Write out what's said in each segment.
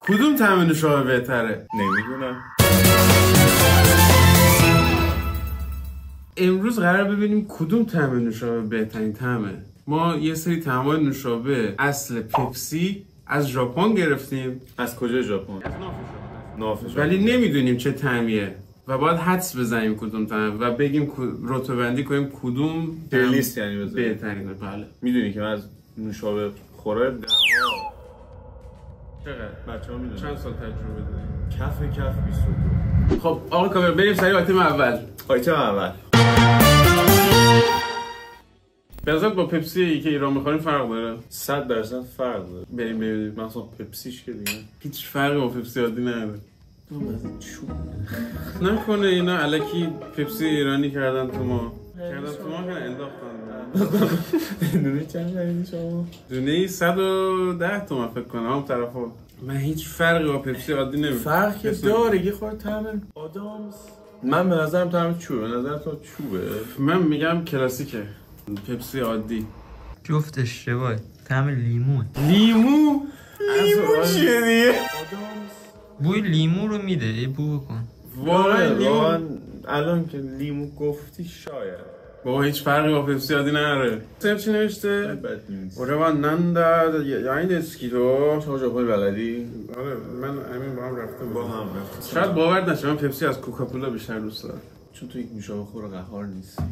کدوم طعم نوشابه بهتره؟ نمیدونم. امروز قرار ببینیم کدوم طعم نوشابه بهترین طعمه. ما یه سری طعم‌های نوشابه اصل پپسی از ژاپن گرفتیم. از کجا ژاپن؟ ناف ژاپن. ولی نمیدونیم چه طعمیه و باید حدس بزنیم کدوم طعم و بگیم رتبه‌بندی کنیم کدوم لیست یعنی بزنیم بهترینه. بله. میدونی که من از نوشابه خورای چقدر؟ بچه‌ها میدونن. چند سال تجربه داری؟ کف 22. خب آقا کامل بریم سریع آیتم اول. آیتم اول. به نظرت با پپسی که ایران می‌خوریم فرق داره؟ 100% فرق داره. بریم ببینیم. مثلا پپسیش که دیگه هیچ فرقی با پپسی عادی نداره. نکنه اینا الکی پپسی ایرانی کردن تو ما که انداختن. دونه چند خریدی شما؟ دونه 110 تومن فکر کنم هم طرفا. من هیچ فرقی با پپسی عادی نمی‌بینم. فرق که داره یه خورده طعم آدامس. من به نظرم طعم چوبه. به نظر تو چوبه؟ من میگم کلاسیکه. پپسی عادی. جفت اشتباه. طعم لیمو چیه دیگه؟ بوی لیمو رو میده. یه بو بکن. واقعا الان که لیمو گفتی شاید با هیچ فرقی با پپسی عادی نداره. سرچ چی نوشته؟ بد نیست. اوره ناندا یعنی اسکیدو. شما ژاپن بلدی؟ آره من همین با هم رفتم. رفتم. شاید باور نشه من پپسی از کوکاکولا بیشتر دوست دارم. چون تو یک نوشابه خور قهار نیستی.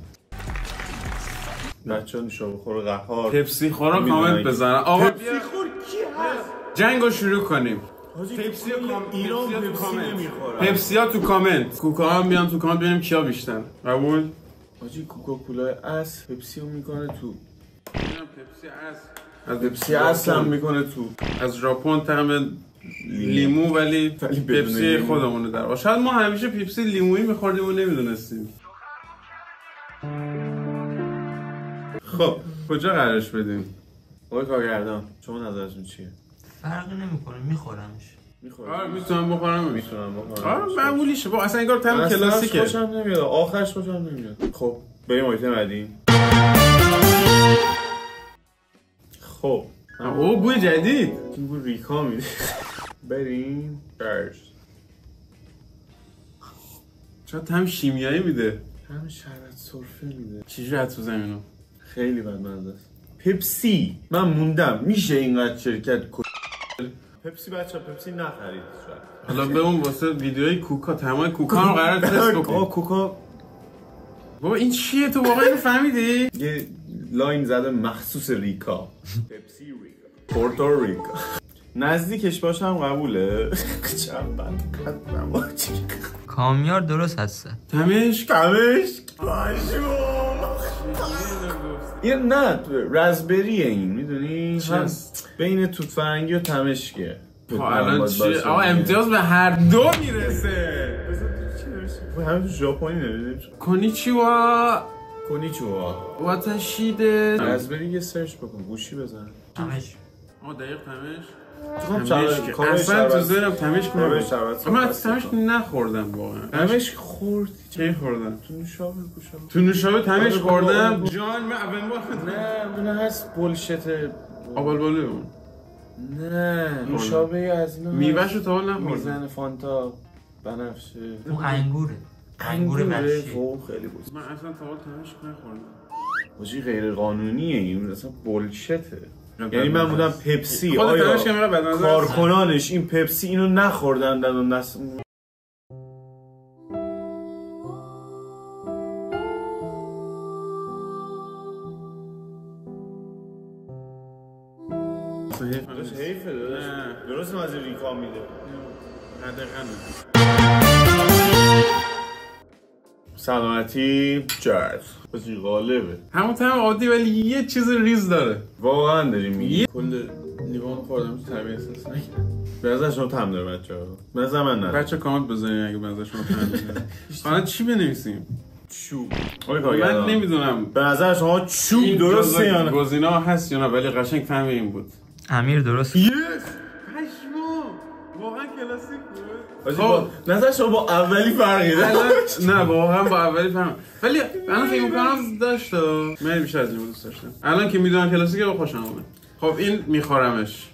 بچه‌ها نوشابه خور قهار پپسی خورا کامنت بزنن. آقا پپسی خور کی هست؟ جنگو شروع کنیم. پپسی ایران پپسی نمیخوره. پپسی ها تو کامنت. کوکا هم بیان تو کامنت ببینیم کیا بیشتر. قبول؟ حاجی کوکاکولا اصل پپسی رو میکنه تو. پپسی اصل. از پپسی اصل هم میکنه تو. از ژاپن طعم لیمو ولی پپسی خودمونه در. شاید ما همیشه پپسی لیمویی میخوردیم و نمیدونستیم. خب کجا قرارش بدیم؟ آقای کارگردان شما نظرتون چیه؟ فرقی نمیکنه میخورمش. آره میتونم بخورم. آره معمولیشه. با اصلا انگار طعم کلاسیکه. کلاسیکه. خوشم نمیاد. آخرش خوشم نمیاد. خب بریم آیتم بعدی. خب او بوی جدید. این بوی ریکا میده. بریم برش. چرا طعم شیمیایی میده؟ طعم شربت سرفه میده. چجوری حدس بزنیم اینو؟ خیلی بدمزه است. پپسی من موندم میشه اینقدر شرکت پپسی بچه پپسی نخرید شاید. حالا بمون واسه ویدیوهای کوکا تمام کوکا رو قرار تست بکنیم. کوکا بابا این چیه تو واقعا اینو فهمیدی؟ یه لاین زده مخصوص ریکا. پپسی ریکا. پورتوریکا. نزدیکش باشم قبوله. چند بند قدم کامیار درست هسته. تمشک این نه رزبریه این میدونی؟ هست بین توت فرنگی و تمشکه. الان چیه؟ آقا امتیاز به هر دو میرسه. همه تو ژاپنی نمیدونیم. کنیچوا واتاشیده. رزبری یه سرچ بکن گوشی بزن. تمش. دقیق تمشک. اصلا تو ذهنم تمشک نبود. من از تمشک نخوردم واقعا. تمشک خوردی؟ کی خوردم؟ تو نوشابه تمشک خوردم. جان من اولین بار نه هست بولشته. آبالبالوی اون. نه نوشابه از اینا میوه‌شو تا حال نخوردم. میزنه فانتا بنفشه. اون انگور مشکی. خیلی بود. من اصلا تا حال تمشک نخوردم. واجی غیر قانونیه این اصلا بولشته. یعنی من بودم پپسی آیا کارکنانش این پپسی اینو نخوردن دادن دست حیفه درست از ریکا میده. سلامتی جرد بسی غالبه همون طعم عادی ولی یه چیز ریز داره. واقعا داری میگی؟ کل لیوان خوردم تو طبیعی احساس نکنم. به نظر شما طعم داره بچه‌ها. به نظر من نه. بچه کامنت بزنید اگه به نظر شما طعم داره. الان چی بنویسیم؟ چوب. من نمیدونم. به نظر شما چوب درسته یا نه؟ گزینه‌ها هست یا نه ولی قشنگ طعم این بود. امیر درست. پشمو. واقعا کلاسیک بود. خب نظر شما با اولی فرقی داره؟ نه واقعا با اولی فرق. ولی الان فکر می‌کنم داشت. من بیشتر از این دوست داشتم. الان که میدونم کلاسیکه خوشم اومد. خب این میخورمش.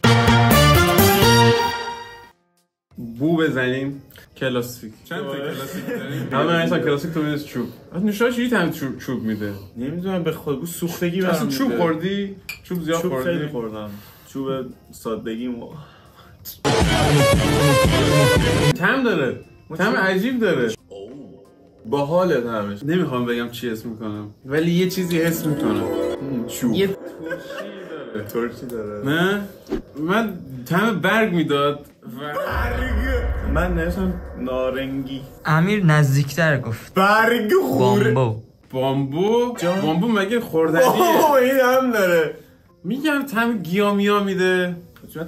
بو بزنیم کلاسیک. چند تا کلاسیک داریم؟ همه اصلا کلاسیک تو میز چوب. نوشابه چجوری تام چوب میده؟ نمیدونم به خود سوختگی برام. اصلا چوب خوردی؟ چوب زیاد خوردی؟ خیلی خوردم. چوب سادگی تم داره. تم عجیب داره. باحاله تمش. نمیخوام بگم چی حس میکنم ولی یه چیزی حس میکنم. چوب. یه ترشی داره. نه من تم برگ میداد. من نشم نارنگی. امیر نزدیکتر گفت. برگ خوره. بامبو مگه خوردنیه؟ این هم داره. میگم تم گیامیا میده.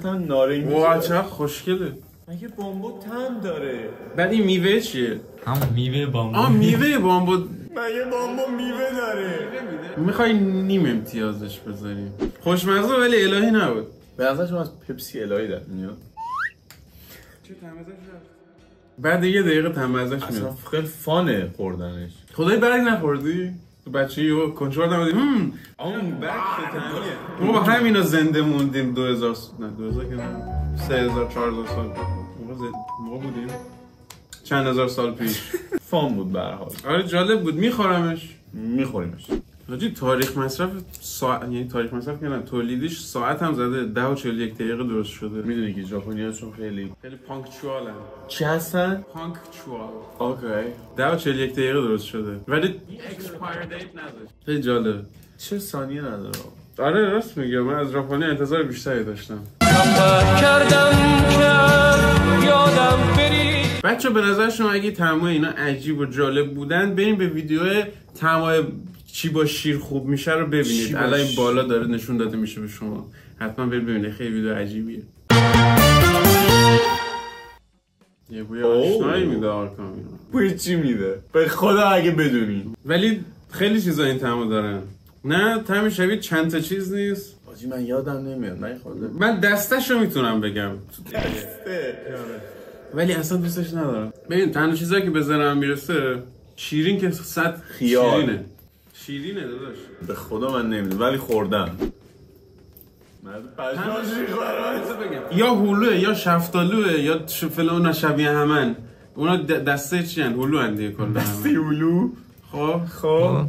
تم نارنگی. واه چقدر خوشگله. مگه بامبو تم داره؟ بعد این میوه چیه؟ همون میوه بامبو. میوه بامبو. مگه بامبو میوه داره؟ میخوای نیم امتیازش بذاریم. خوشمزه ولی الهی نبود. به نظر شما از پپسی الهی در میاد. چه تمزهش رفت؟ بعد یه دقیقه تمزهش میاد. اصلا خیلی فانه خوردنش. خدای برگ نخوردی؟ تو بچه‌ای و کنجوار نبودی؟ اون برگ ختمیه. ما با همینا زنده موندیم 2000 نه 2000 که نه 3000 4000 سال. ما بودیم چند هزار سال پیش. فان بود به هر حال. آره جالب بود. میخوریمش. حاجی تاریخ مصرف یعنی تاریخ مصرف که نه تولیدش ساعت هم زده 10 و 41 دقیقه درست شده. میدونی که ژاپنی‌هاشون خیلی پانکچوالن. چی هستن؟ پانکچوال. اوکی. 10 و 41 دقیقه درست شده. ولی اکسپایر دیت نداشت. خیلی جالب. چه ثانیه نداره. آره راست میگم. من از ژاپنی انتظار بیشتری داشتم. بچه به نظر شما اگه طعمای اینا عجیب و جالب بودن بریم به ویدیو طعمای چی با شیر خوب میشه رو ببینید. الان این بالا داره نشون داده میشه به شما. حتما برید ببینید خیلی ویدیو عجیبیه. یه بوی آشنایی میده آرکام اینا. بوی چی میده؟ به خدا اگه بدونی. ولی خیلی چیزا این طعمو دارن. نه طعم شبیه چند تا چیز نیست. آجی من یادم نمیاد. نخوردم. من دستشو میتونم بگم. ولی اصلا دوستش ندارم. ببین تنها چیزایی که به ذهنم میرسه شیرین که 100 خیال. شیرینه داداش. به خدا من نمیدونم ولی خوردم. یا هلوه یا شفتالوه یا فلان شبیه همن. اونا دسته چی هن؟ هلو هن دیگه کلا. دسته هلو؟ خب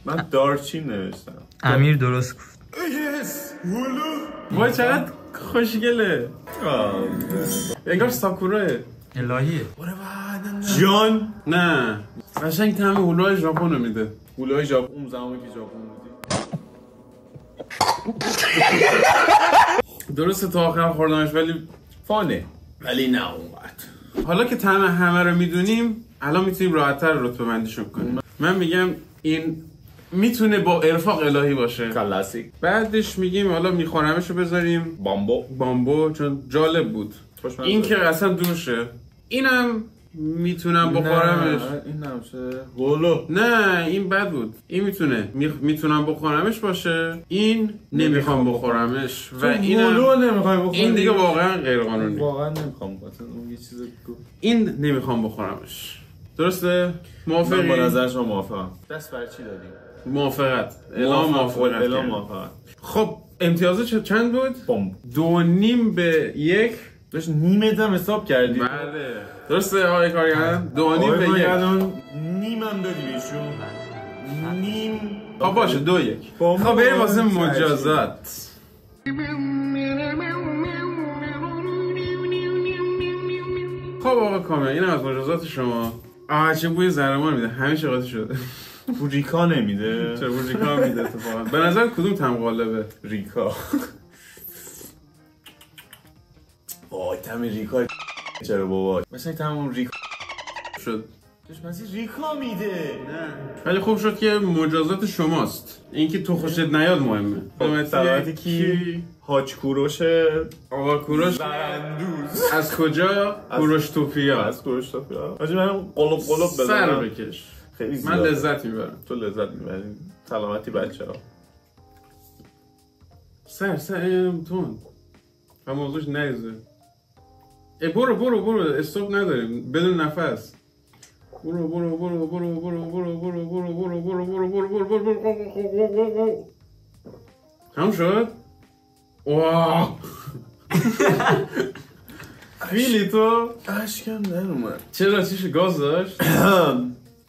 من دارچین نوشتم. امیر درست گفت. یس هلو. وای چقدر خوشگله. انگار ساکوراه. الهیه. جان نه قشنگ طعم هلوهای ژاپن رو میده. هلوهای ژاپن اون زمانی که ژاپن بودی. درسته تا آخر خوردمش ولی فانه ولی نه اونقدر. حالا که طعم همه رو میدونیم الان میتونیم راحت‌تر رتبه بندیشون کنیم. من میگم این میتونه با ارفاق الهی باشه. کلاسیک. بعدش میگیم حالا میخورمشو بذاریم بامبو چون جالب بود. این که اصلا دوشه. اینم میتونم بخورمش. این نمیشه. هولو. نه این بد بود. این میتونم بخورمش باشه. این نمیخوام بخورمش و هولو نمیخوای بخوری. این دیگه واقعا غیر قانونی. واقعا نمیخوام مثلا اون یه چیز این نمیخوام بخورمش. درسته؟ موافقی؟ من با نظر شما موافقم. دست بر چی دادی؟ موافقت. اعلام موافقت. خب امتیازه چند بود؟ 2.5 به 1. داشت نیمت هم حساب کردی؟ بله درسته آقای کارگردان 2.5 به 1. نیمم دادی بهشون. نیم. خب باشه 2-1. خب بریم واسه مجازات. خب آقا کامل اینم از مجازات شما. چه بوی زهرمار میده. همیشه قاطی شده. ریکا نمیده. چرا ریکا میده اتفاقا. به نظر کدوم طعم غالبه؟ ریکا. وای طعم ریکا چرا بابا؟ مثلا طعم اون ریکا شد. دشمنی ریکا میده. نه. ولی خوب شد که مجازات شماست. اینکه تو خوشت نیاد مهمه. سلامتی کی؟ حاج کوروش. آقا کوروش براندوز. از کجا؟ کوروشتوپیا. از کوروشتوپیا. حاجی من قلوب بزنم. سر بکش. خیلی زیاد. من لذت میبرم. تو لذت میبری. سلامتی بچه‌ها. سر تون. و موضوعش نریزه. برو استوب نداریم بدون نفس. برو تمام شد؟ واه فیلی تو؟ اشکم نرومد. چرا چیشو گاز داشت؟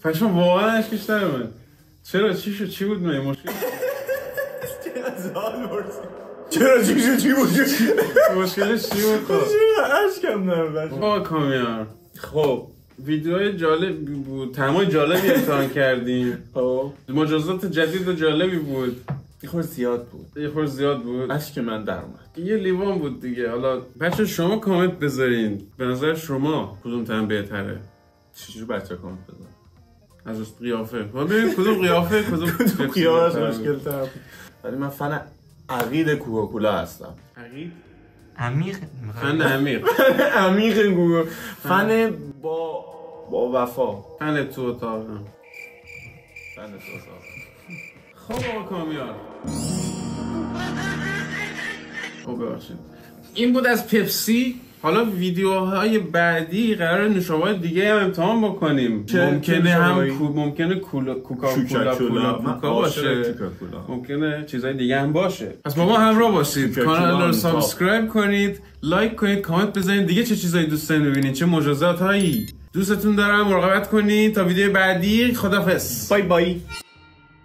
پشم واقعا اشکش نرومد. چرا چی بود نه مشکل؟ چرا چی بود؟ مشکلش چی بود خب؟ اشکم نرومد. آقا کامیار خب ویدیوهای جالب بود، تمام جالبی امتحان کردیم. خب مجازات جدید و جالبی بود. یه خورده زیاد بود. اشک من در اومد. یه لیوان بود دیگه. حالا بچه شما کامنت بذارین به نظر شما کدوم تن بهتره؟ چجور بچه کامنت بذارن؟ از قیافه ببین کدوم قیافه کدوم قیافه مشکل تر. ولی من فن عقید کوکاکولا هستم. عقید؟ عمیق فن عمیق. عمیق کوکاکولا. فن با وفا. فن تو اتاقم. خب آقا کامیار خب ببخشید این بود از پپسی. حالا ویدیوهای بعدی قرار نوشابه‌های دیگه هم امتحان بکنیم. ممکنه کوکا باشه، ممکنه چیزهای دیگه هم باشه. پس با ما همراه باشید، کانال رو سابسکرایب کنید، لایک کنید، کامنت بذارید دیگه چه چیزایی دوست دارین ببینید، چه مجازات هایی دوستتون دارم. مراقبت کنید تا ویدیو بعدی. خداحافظ. بای بای.